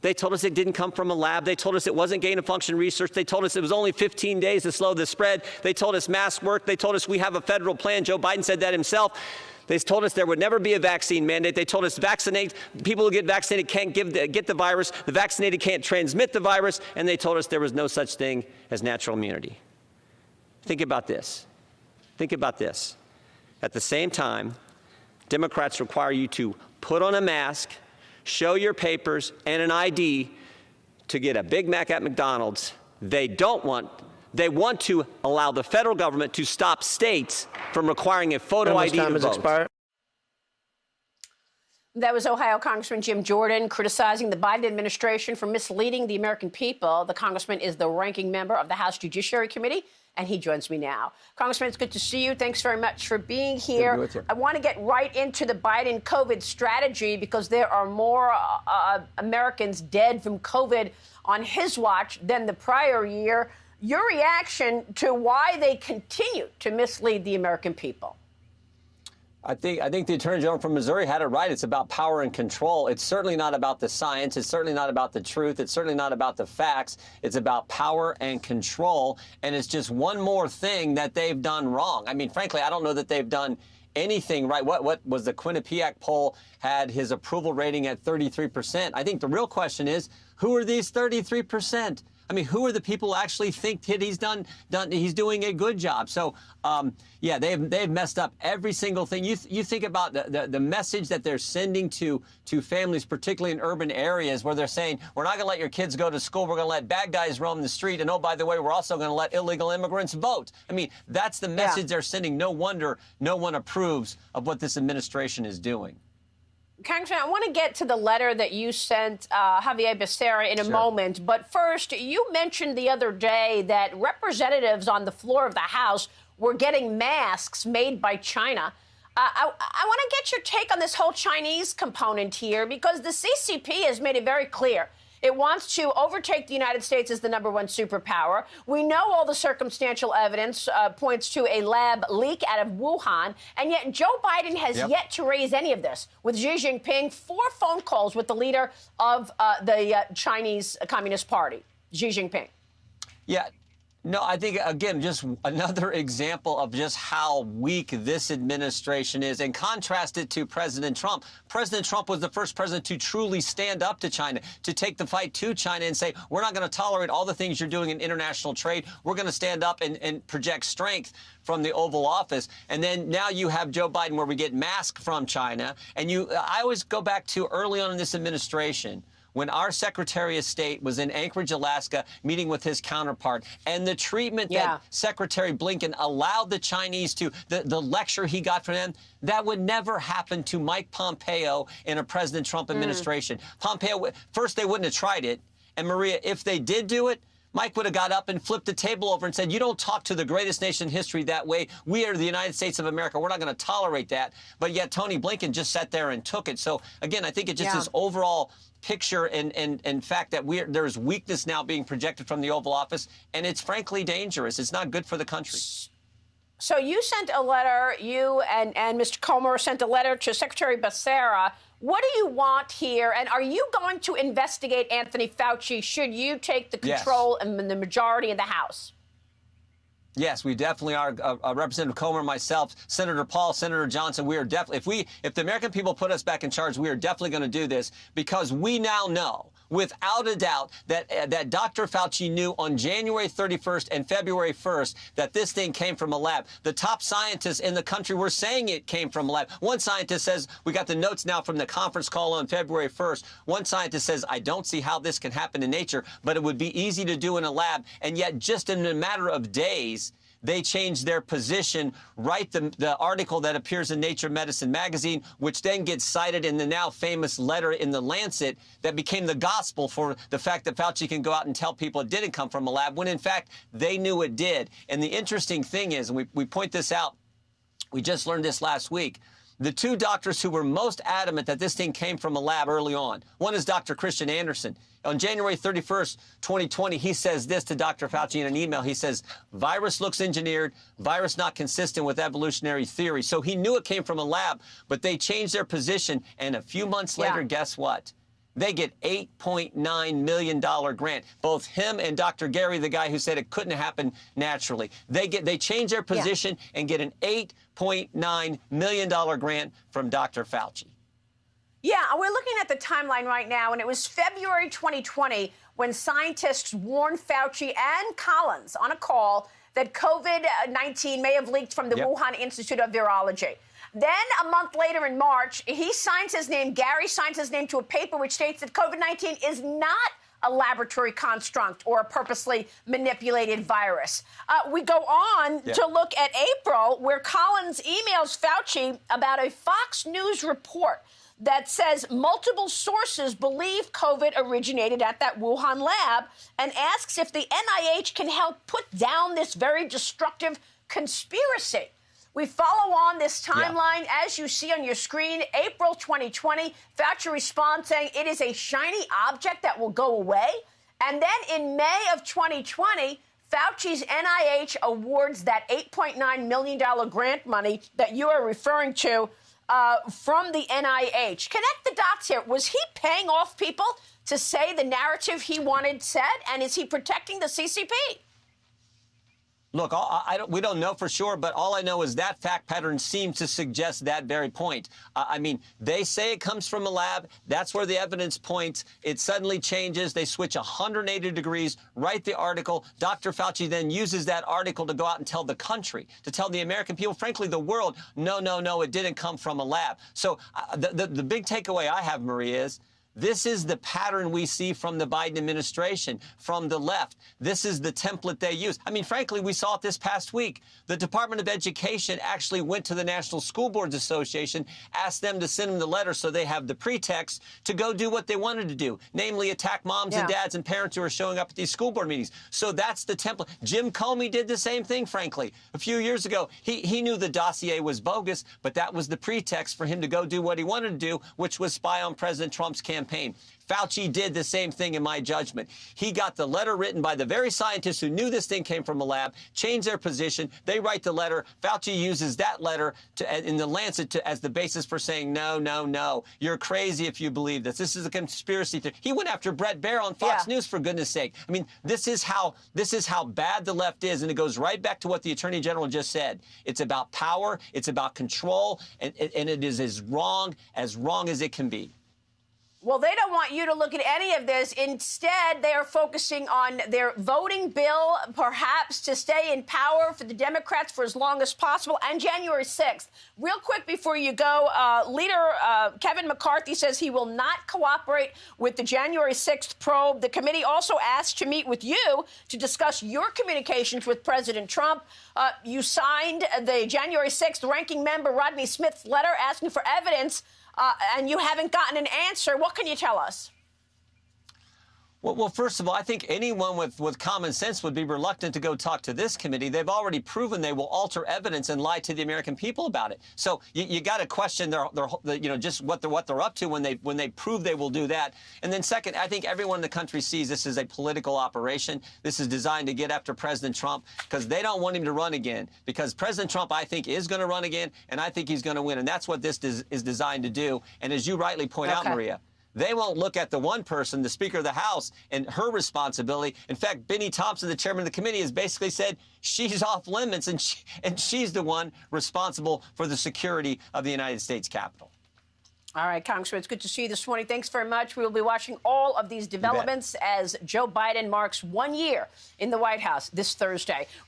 They told us it didn't come from a lab. They told us it wasn't gain-of-function research. They told us it was only 15 days to slow the spread. They told us masks work. They told us we have a federal plan. Joe Biden said that himself. They told us there would never be a vaccine mandate. They told us people who get vaccinated can't get the virus. The vaccinated can't transmit the virus. And they told us there was no such thing as natural immunity. Think about this. Think about this. At the same time, Democrats require you to put on a mask, show your papers and an ID to get a Big Mac at McDonald's. They want to allow the federal government to stop states from requiring a photo ID to vote. That was Ohio Congressman Jim Jordan criticizing the Biden administration for misleading the American people. The congressman is the ranking member of the House Judiciary Committee, and he joins me now. Congressman, it's good to see you. Thanks very much for being here. I want to get right into the Biden COVID strategy because there are more Americans dead from COVID on his watch than the prior year. Your reaction to why they continue to mislead the American people? I think the Attorney General from Missouri had it right. It's about power and control. It's certainly not about the science. It's certainly not about the truth. It's certainly not about the facts. It's about power and control. And it's just one more thing that they've done wrong. I mean, frankly, I don't know that they've done anything right. What was the Quinnipiac poll had his approval rating at 33%. I think the real question is, who are these 33%? I mean, who are the people who actually think that he's doing a good job? So, yeah, they've messed up every single thing. You think about the message that they're sending to families, particularly in urban areas, where they're saying, we're not going to let your kids go to school. We're going to let bad guys roam the street. And, oh, by the way, we're also going to let illegal immigrants vote. I mean, that's the message they're sending. No wonder no one approves of what this administration is doing. Congressman, I want to get to the letter that you sent Javier Becerra in a moment. But first, you mentioned the other day that representatives on the floor of the House were getting masks made by China. I want to get your take on this whole Chinese component here, because the CCP has made it very clear. It wants to overtake the United States as the #1 superpower. We know all the circumstantial evidence points to a lab leak out of Wuhan, and yet Joe Biden has yet to raise any of this. With Xi Jinping, 4 phone calls with the leader of the Chinese Communist Party, Xi Jinping. Yeah. No, I think, again, just another example of just how weak this administration is, and contrast it to President Trump. President Trump was the first president to truly stand up to China, to take the fight to China and say, we're not going to tolerate all the things you're doing in international trade. We're going to stand up and project strength from the Oval Office. And then now you have Joe Biden, where we get masks from China. And I always go back to early on in this administration, when our Secretary of State was in Anchorage, Alaska, meeting with his counterpart, and the treatment that Secretary Blinken allowed the Chinese to, the lecture he got from them, that would never happen to Mike Pompeo in a President Trump administration. Pompeo, first, they wouldn't have tried it. And Maria, if they did do it, Mike would have got up and flipped the table over and said, you don't talk to the greatest nation in history that way. We are the United States of America. We're not going to tolerate that. But yet Tony Blinken just sat there and took it. So, again, I think it's just this overall picture and fact that there's weakness now being projected from the Oval Office, and it's frankly dangerous. It's not good for the country. So you sent a letter, you and Mr. Comer sent a letter to Secretary Becerra. What do you want here? And are you going to investigate Anthony Fauci should you take the control and the majority in the House? Yes, we definitely are. Representative Comer, myself, Senator Paul, Senator Johnson, we are definitely, if the American people put us back in charge, we are definitely going to do this, because we now know, without a doubt, that Dr. Fauci knew on January 31st and February 1st that this thing came from a lab. The top scientists in the country were saying it came from a lab. One scientist says, we got the notes now from the conference call on February 1st. One scientist says, I don't see how this can happen in nature, but it would be easy to do in a lab. And yet, just in a matter of days, they changed their position, write the article that appears in Nature Medicine magazine, which then gets cited in the now famous letter in the Lancet that became the gospel for the fact that Fauci can go out and tell people it didn't come from a lab, when in fact they knew it did. And the interesting thing is, and we point this out, we just learned this last week, the 2 doctors who were most adamant that this thing came from a lab early on. One is Dr. Christian Anderson. On January 31st, 2020, he says this to Dr. Fauci in an email. He says, virus looks engineered, virus not consistent with evolutionary theory. So he knew it came from a lab, but they changed their position. And a few months later, guess what? They get $8.9 million grant. Both him and Dr. Gary, the guy who said it couldn't happen naturally. They change their position and get an $8.9 million grant from Dr. Fauci. Yeah, we're looking at the timeline right now, and it was February 2020 when scientists warned Fauci and Collins on a call that COVID-19 may have leaked from the Wuhan Institute of Virology. Then a month later in March, Gary signs his name to a paper which states that COVID-19 is not a laboratory construct or a purposely manipulated virus. We go on to look at April, where Collins emails Fauci about a Fox News report that says multiple sources believe COVID originated at that Wuhan lab, and asks if the NIH can help put down this very destructive conspiracy. We follow on this timeline, as you see on your screen. April 2020, Fauci responds saying it is a shiny object that will go away. And then in May of 2020, Fauci's NIH awards that $8.9 million grant money that you are referring to from the NIH. Connect the dots here. Was he paying off people to say the narrative he wanted said? And is he protecting the CCP? Look, we don't know for sure, but all I know is that fact pattern seems to suggest that very point. I mean, they say it comes from a lab. That's where the evidence points. It suddenly changes. They switch 180 degrees, write the article. Dr. Fauci then uses that article to go out and tell the country, to tell the American people, frankly, the world, no, it didn't come from a lab. So the big takeaway I have, Maria, is this is the pattern we see from the Biden administration, from the left. This is the template they use. I mean, frankly, we saw it this past week. The Department of Education actually went to the National School Boards Association, asked them to send them the letter so they have the pretext to go do what they wanted to do, namely attack moms and dads and parents who are showing up at these school board meetings. So that's the template. Jim Comey did the same thing, frankly. A few years ago, he knew the dossier was bogus, but that was the pretext for him to go do what he wanted to do, which was spy on President Trump's campaign. Fauci did the same thing in my judgment. He got the letter written by the very scientists who knew this thing came from a lab, changed their position. They write the letter. Fauci uses that letter in the Lancet as the basis for saying, no, you're crazy if you believe this. This is a conspiracy theory. He went after Bret Baier on Fox News, for goodness sake. I mean, this is how bad the left is, and it goes right back to what the Attorney General just said. It's about power. It's about control, and it is as wrong as it can be. Well, they don't want you to look at any of this. Instead, they are focusing on their voting bill, perhaps to stay in power for the Democrats for as long as possible, and January 6th. Real quick before you go, Leader Kevin McCarthy says he will not cooperate with the January 6th probe. The committee also asked to meet with you to discuss your communications with President Trump. You signed the January 6th ranking member Rodney Smith's letter asking for evidence, and you haven't gotten an answer. What can you tell us? Well, first of all, I think anyone with common sense would be reluctant to go talk to this committee. They've already proven they will alter evidence and lie to the American people about it. So you got to question their just what they're up to when they prove they will do that. And then second, I think everyone in the country sees this as a political operation. This is designed to get after President Trump because they don't want him to run again. Because President Trump, I think, is going to run again, and I think he's going to win. And that's what this is designed to do. And as you rightly point out, Maria, they won't look at the one person, the Speaker of the House, and her responsibility. In fact, Benny Thompson, the chairman of the committee, has basically said she's off limits, and she's the one responsible for the security of the United States Capitol. All right, Congressman, it's good to see you this morning. Thanks very much. We will be watching all of these developments as Joe Biden marks 1 year in the White House this Thursday.